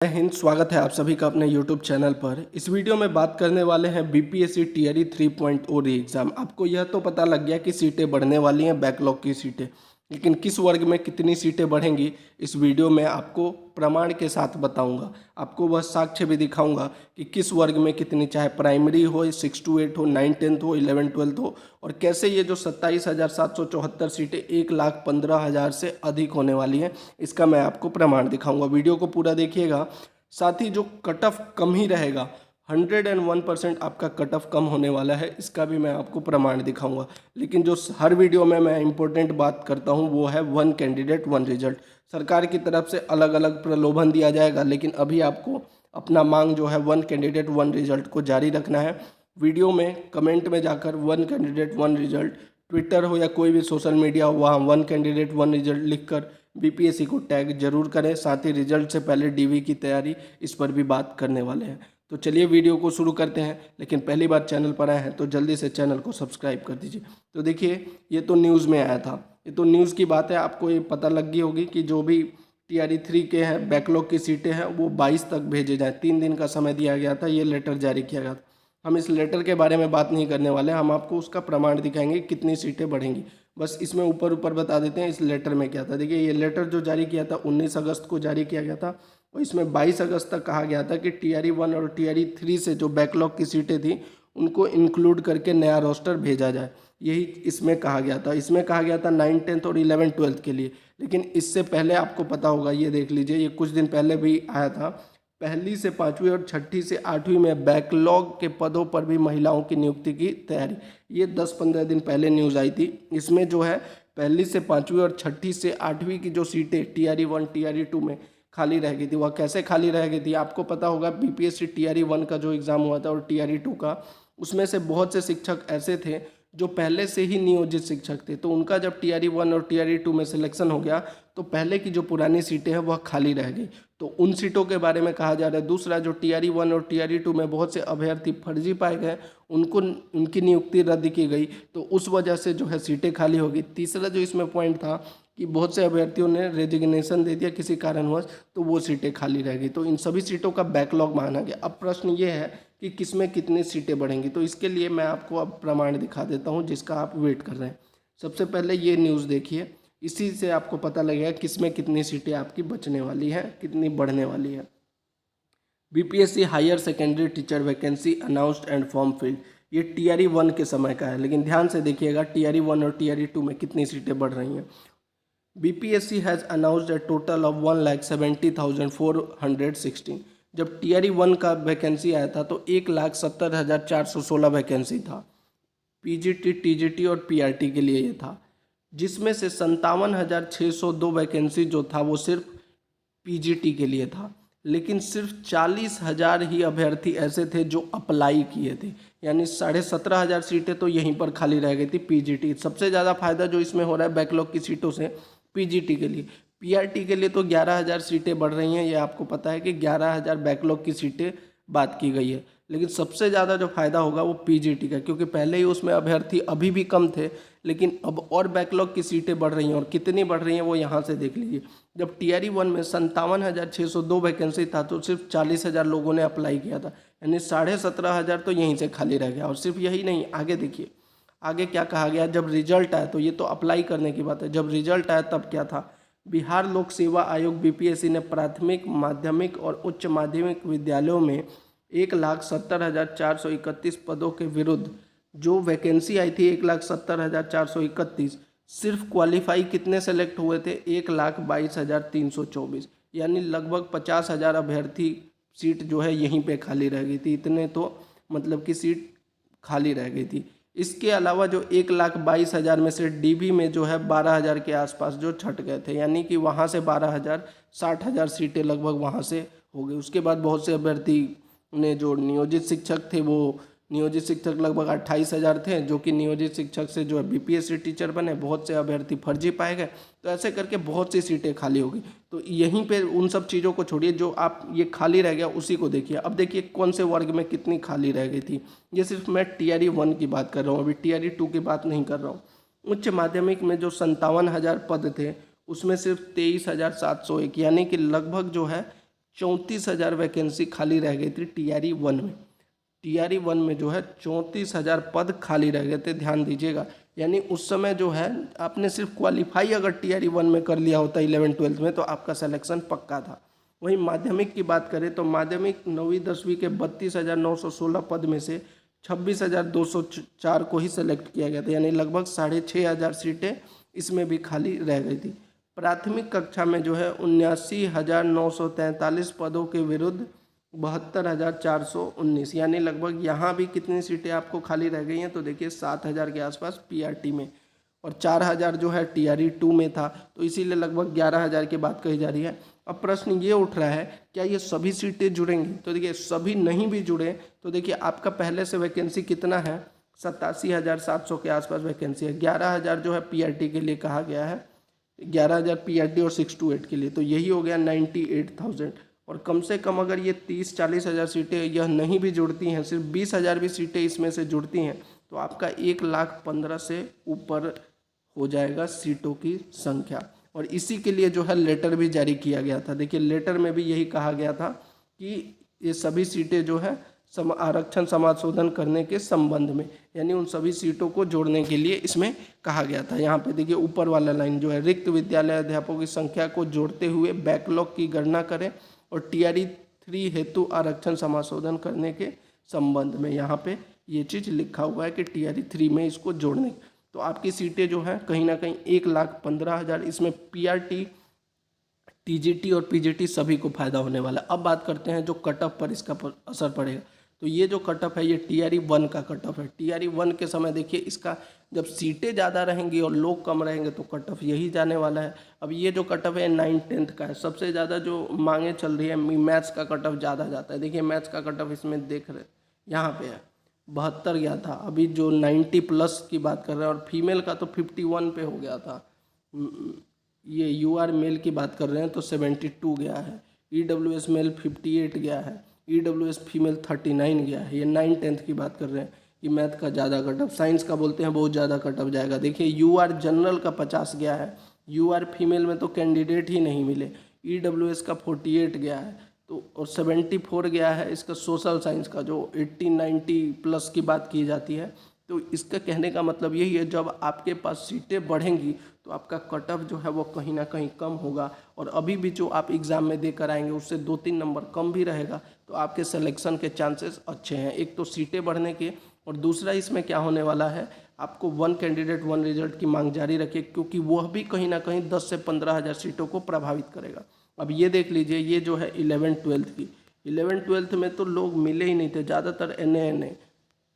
जय हिंद। स्वागत है आप सभी का अपने YouTube चैनल पर। इस वीडियो में बात करने वाले हैं बीपीएससी टीआरई 3.0 री एग्ज़ाम। आपको यह तो पता लग गया कि सीटें बढ़ने वाली हैं, बैकलॉग की सीटें, लेकिन किस वर्ग में कितनी सीटें बढ़ेंगी इस वीडियो में आपको प्रमाण के साथ बताऊंगा। आपको वह साक्ष्य भी दिखाऊंगा कि किस वर्ग में कितनी, चाहे प्राइमरी हो, 6 to 8 हो, 9 10th हो, 11 12th हो, और कैसे ये जो 27,774 सीटें 1,15,000 से अधिक होने वाली हैं, इसका मैं आपको प्रमाण दिखाऊंगा। वीडियो को पूरा देखिएगा। साथ ही जो कट ऑफ कम ही रहेगा, 101% आपका कट ऑफ कम होने वाला है, इसका भी मैं आपको प्रमाण दिखाऊंगा। लेकिन जो हर वीडियो में मैं इंपॉर्टेंट बात करता हूं वो है वन कैंडिडेट वन रिजल्ट। सरकार की तरफ से अलग अलग प्रलोभन दिया जाएगा, लेकिन अभी आपको अपना मांग जो है वन कैंडिडेट वन रिजल्ट को जारी रखना है। वीडियो में कमेंट में जाकर one candidate one result, Twitter हो या कोई भी सोशल मीडिया हो, वहाँ वन कैंडिडेट वन रिजल्ट लिखकर बीपीएससी को टैग जरूर करें। साथ ही रिजल्ट से पहले डीवी की तैयारी, इस पर भी बात करने वाले हैं। तो चलिए वीडियो को शुरू करते हैं। लेकिन पहली बार चैनल पर आए हैं तो जल्दी से चैनल को सब्सक्राइब कर दीजिए। तो देखिए, ये तो न्यूज़ में आया था, ये तो न्यूज़ की बात है। आपको ये पता लग गई होगी कि जो भी टीआरई 3 के हैं बैकलॉग की सीटें हैं वो 22 तक भेजे जाएँ। 3 दिन का समय दिया गया था, ये लेटर जारी किया गया था। हम इस लेटर के बारे में बात नहीं करने वाले, हम आपको उसका प्रमाण दिखाएंगे कितनी सीटें बढ़ेंगी। बस इसमें ऊपर ऊपर बता देते हैं इस लेटर में क्या था। देखिए, ये लेटर जो जारी किया था 19 अगस्त को जारी किया गया था, और इसमें 22 अगस्त तक कहा गया था कि टीआरई 1 और टीआरई 3 से जो बैकलॉग की सीटें थी उनको इंक्लूड करके नया रोस्टर भेजा जाए, यही इसमें कहा गया था। इसमें कहा गया था 9 10th और 11 12th के लिए। लेकिन इससे पहले आपको पता होगा, ये देख लीजिए, ये कुछ दिन पहले भी आया था, पहली से पाँचवीं और छठी से आठवीं में बैकलॉग के पदों पर भी महिलाओं की नियुक्ति की तैयारी। ये 10-15 दिन पहले न्यूज़ आई थी। इसमें जो है पहली से पाँचवीं और छठी से आठवीं की जो सीटें टीआरई 1 टीआरई 2 में खाली रह गई थी, वह कैसे खाली रह गई थी आपको पता होगा। बीपीएससी टीआरई 1 का जो एग्ज़ाम हुआ था और टीआरई 2 का, उसमें से बहुत से शिक्षक ऐसे थे जो पहले से ही नियोजित शिक्षक थे। तो उनका जब टीआरई 1 और टीआरई 2 में सिलेक्शन हो गया तो पहले की जो पुरानी सीटें हैं वह खाली रह गई। तो उन सीटों के बारे में कहा जा रहा है। दूसरा, जो टीआरई 1 और टीआरई 2 में बहुत से अभ्यर्थी फर्जी पाए गए, उनकी नियुक्ति रद्द की गई, तो उस वजह से जो है सीटें खाली हो गई। तीसरा जो इसमें पॉइंट था कि बहुत से अभ्यर्थियों ने रेजिग्नेशन दे दिया किसी कारणवश, तो वो सीटें खाली रह गई। तो इन सभी सीटों का बैकलॉग माना गया। अब प्रश्न ये है कि किसमें कितनी सीटें बढ़ेंगी, तो इसके लिए मैं आपको अब प्रमाण दिखा देता हूँ जिसका आप वेट कर रहे हैं। सबसे पहले ये न्यूज़ देखिए, इसी से आपको पता लगेगा किसमें कितनी सीटें आपकी बचने वाली हैं, कितनी बढ़ने वाली है। BPSC higher secondary teacher vacancy announced and form filled, ये टीआरई 1 के समय का है। लेकिन ध्यान से देखिएगा टीआरई 1 और टीआरई 2 में कितनी सीटें बढ़ रही हैं। BPSC has announced a total of 1,70,416। जब टीआरई 1 का वैकेंसी आया था तो 1,70,416 वैकेंसी था, पीजीटी, टीजीटी और पीआरटी के लिए ये था, जिसमें से 57,602 वैकेंसी जो था वो सिर्फ पीजीटी के लिए था। लेकिन सिर्फ 40,000 ही अभ्यर्थी ऐसे थे जो अप्लाई किए थे, यानी 17,500 सीटें तो यहीं पर खाली रह गई थी पीजीटी। सबसे ज़्यादा फायदा जो इसमें हो रहा है बैकलॉग की सीटों से पीजीटी के लिए। पीआरटी के लिए तो 11,000 सीटें बढ़ रही हैं, ये आपको पता है कि 11,000 बैकलॉग की सीटें बात की गई है। लेकिन सबसे ज़्यादा जो फायदा होगा वो पीजीटी का, क्योंकि पहले ही उसमें अभ्यर्थी अभी भी कम थे, लेकिन अब और बैकलॉग की सीटें बढ़ रही हैं। और कितनी बढ़ रही हैं वो यहाँ से देख लीजिए। जब टीआरई 1 में 57,602 वैकेंसी था तो सिर्फ 40,000 लोगों ने अप्लाई किया था, यानी 17,500 तो यहीं से खाली रह गया। और सिर्फ यही नहीं, आगे देखिए, आगे क्या कहा गया। जब रिजल्ट आया, तो ये तो अप्लाई करने की बात है, जब रिजल्ट आया तब क्या था। बिहार लोक सेवा आयोग बीपीएससी ने प्राथमिक, माध्यमिक और उच्च माध्यमिक विद्यालयों में 1,70,431 पदों के विरुद्ध जो वैकेंसी आई थी 1,70,431, सिर्फ क्वालिफाई कितने सेलेक्ट हुए थे, 1,22,324, यानी लगभग 50,000 अभ्यर्थी सीट जो है यहीं पे खाली रह गई थी। इतने तो मतलब कि सीट खाली रह गई थी। इसके अलावा जो 1,22,000 में से डीबी में जो है 12,000 के आसपास जो छट गए थे, यानी कि वहाँ से 12,000, 60,000 सीटें लगभग वहाँ से हो गई। उसके बाद बहुत से अभ्यर्थी ने, जो नियोजित शिक्षक थे, वो नियोजित शिक्षक लगभग 28,000 थे जो कि नियोजित शिक्षक से जो है बीपीएससी टीचर बने। बहुत से अभ्यर्थी फर्जी पाए गए, तो ऐसे करके बहुत सी सीटें खाली हो गई। तो यहीं पे उन सब चीज़ों को छोड़िए, जो आप ये खाली रह गया उसी को देखिए। अब देखिए कौन से वर्ग में कितनी खाली रह गई थी। ये सिर्फ मैं टीआरई 1 की बात कर रहा हूँ, अभी टीआरई 2 की बात नहीं कर रहा हूँ। उच्च माध्यमिक में जो 57,000 पद थे उसमें सिर्फ 23,701, यानी कि लगभग जो है 34,000 वैकेंसी खाली रह गई थी टीआरई 1 में। टीआरई 1 में जो है 34,000 पद खाली रह गए थे, ध्यान दीजिएगा। यानी उस समय जो है आपने सिर्फ क्वालिफाई अगर टीआरई 1 में कर लिया होता 11th-12th में तो आपका सिलेक्शन पक्का था। वहीं माध्यमिक की बात करें तो माध्यमिक 9वीं 10वीं के 32,916 पद में से 26,204 को ही सेलेक्ट किया गया था, यानी लगभग 6,500 सीटें इसमें भी खाली रह गई थी। प्राथमिक कक्षा में जो है 79,943 पदों के विरुद्ध 72,419, यानी लगभग यहाँ भी कितनी सीटें आपको खाली रह गई हैं तो देखिए 7,000 के आसपास पीआरटी में, और 4,000 जो है टीआरई 2 में था, तो इसीलिए लगभग 11,000 की बात कही जा रही है। अब प्रश्न ये उठ रहा है क्या ये सभी सीटें जुड़ेंगी, तो देखिए सभी नहीं भी जुड़े तो देखिए आपका पहले से वैकेंसी कितना है, 87,700 के आसपास वैकेंसी है। 11,000 जो है पीआरटी के लिए कहा गया है, 11,000 पीआरटी और 628 के लिए, तो यही हो गया 98,000। और कम से कम अगर ये 30-40 हज़ार सीटें यह नहीं भी जुड़ती हैं, सिर्फ 20,000 भी सीटें इसमें से जुड़ती हैं तो आपका 1,15,000 से ऊपर हो जाएगा सीटों की संख्या। और इसी के लिए जो है लेटर भी जारी किया गया था। देखिए लेटर में भी यही कहा गया था कि ये सभी सीटें जो है आरक्षण समाशोधन करने के संबंध में, यानी उन सभी सीटों को जोड़ने के लिए इसमें कहा गया था। यहाँ पे देखिए ऊपर वाला लाइन जो है, रिक्त विद्यालय अध्यापकों की संख्या को जोड़ते हुए बैकलॉग की गणना करें और टीआरई 3 हेतु आरक्षण समाशोधन करने के संबंध में, यहाँ पे ये चीज़ लिखा हुआ है कि टीआरई 3 में इसको जोड़ने। तो आपकी सीटें जो हैं कहीं ना कहीं 1,15,000, इसमें पीआरटी, टीजीटी और पीजीटी सभी को फायदा होने वाला है। अब बात करते हैं जो कट ऑफ पर इसका असर पड़ेगा। तो ये जो कट ऑफ है ये टीआरई 1 का कट ऑफ है। टीआरई 1 के समय देखिए इसका जब सीटें ज़्यादा रहेंगी और लोग कम रहेंगे तो कट ऑफ यही जाने वाला है। अब ये जो कट ऑफ है 9-10th का है। सबसे ज़्यादा जो मांगे चल रही है मैथ्स का कट ऑफ ज़्यादा जाता है। देखिए मैथ्स का कट ऑफ इसमें देख रहे यहाँ पे है 72 गया था, अभी जो 90+ की बात कर रहे हैं, और फीमेल का तो 51 पे हो गया था। ये यूआर मेल की बात कर रहे हैं तो 72 गया है, ईडब्ल्यूएस मेल 58 गया है, ईडब्ल्यूएस फीमेल 39 गया है। ये 9-10th की बात कर रहे हैं कि मैथ का ज़्यादा कट ऑफ, साइंस का बोलते हैं बहुत ज़्यादा कट ऑफ जाएगा। देखिए यूआर जनरल का 50 गया है, यूआर फीमेल में तो कैंडिडेट ही नहीं मिले, ईडब्ल्यूएस का 48 गया है तो, और 74 गया है इसका सोशल साइंस का, जो 80-90+ की बात की जाती है। तो इसका कहने का मतलब यही है जब आपके पास सीटें बढ़ेंगी तो आपका कट ऑफ जो है वो कहीं ना कहीं कम होगा, और अभी भी जो आप एग्ज़ाम में देकर आएंगे उससे 2-3 नंबर कम भी रहेगा तो आपके सिलेक्शन के चांसेस अच्छे हैं। एक तो सीटें बढ़ने के, और दूसरा इसमें क्या होने वाला है, आपको 1 कैंडिडेट 1 रिजल्ट की मांग जारी रखिए, क्योंकि वह भी कहीं ना कहीं 10 से 15,000 सीटों को प्रभावित करेगा। अब ये देख लीजिए, ये जो है 11th-12th की, 11th-12th में तो लोग मिले ही नहीं थे, ज़्यादातर NA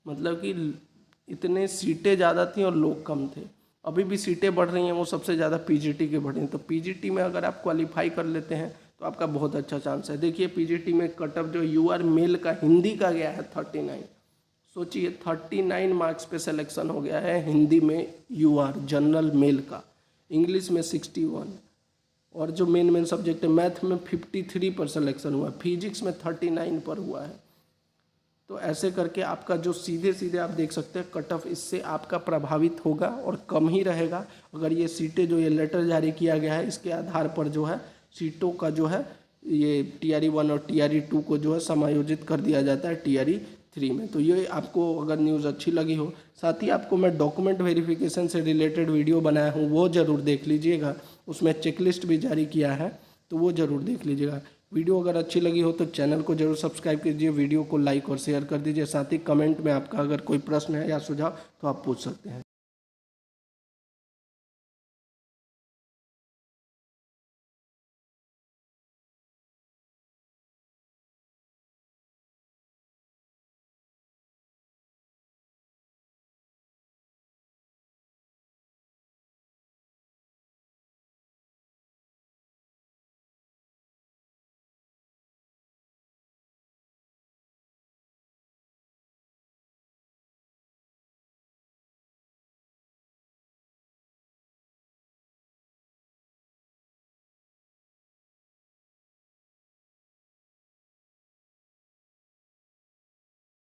मतलब कि इतने सीटें ज़्यादा थी और लोग कम थे। अभी भी सीटें बढ़ रही हैं, वो सबसे ज़्यादा पीजीटी के बढ़ रही हैं। तो पीजीटी में अगर आप क्वालिफाई कर लेते हैं तो आपका बहुत अच्छा चांस है। देखिए पीजीटी में कट ऑफ जो यूआर मेल का हिंदी का गया है 39, सोचिए 39 मार्क्स पे सिलेक्शन हो गया है हिंदी में यूआर जनरल मेल का, इंग्लिश में 61, और जो मेन सब्जेक्ट है मैथ में 53 पर सिलेक्शन हुआ, फिजिक्स में 39 पर हुआ है। तो ऐसे करके आपका जो सीधे आप देख सकते हैं कट ऑफ इससे आपका प्रभावित होगा और कम ही रहेगा। अगर ये सीटें जो ये लेटर जारी किया गया है इसके आधार पर जो है सीटों का जो है ये टीआरई 1 और टीआरई 2 को जो है समायोजित कर दिया जाता है टीआरई 3 में। तो ये आपको अगर न्यूज़ अच्छी लगी हो, साथ ही आपको मैं डॉक्यूमेंट वेरिफिकेशन से रिलेटेड वीडियो बनाया हूँ वो ज़रूर देख लीजिएगा, उसमें चेकलिस्ट भी जारी किया है तो वो ज़रूर देख लीजिएगा। वीडियो अगर अच्छी लगी हो तो चैनल को जरूर सब्सक्राइब कीजिए, वीडियो को लाइक और शेयर कर दीजिए। साथ ही कमेंट में आपका अगर कोई प्रश्न है या सुझाव तो आप पूछ सकते हैं।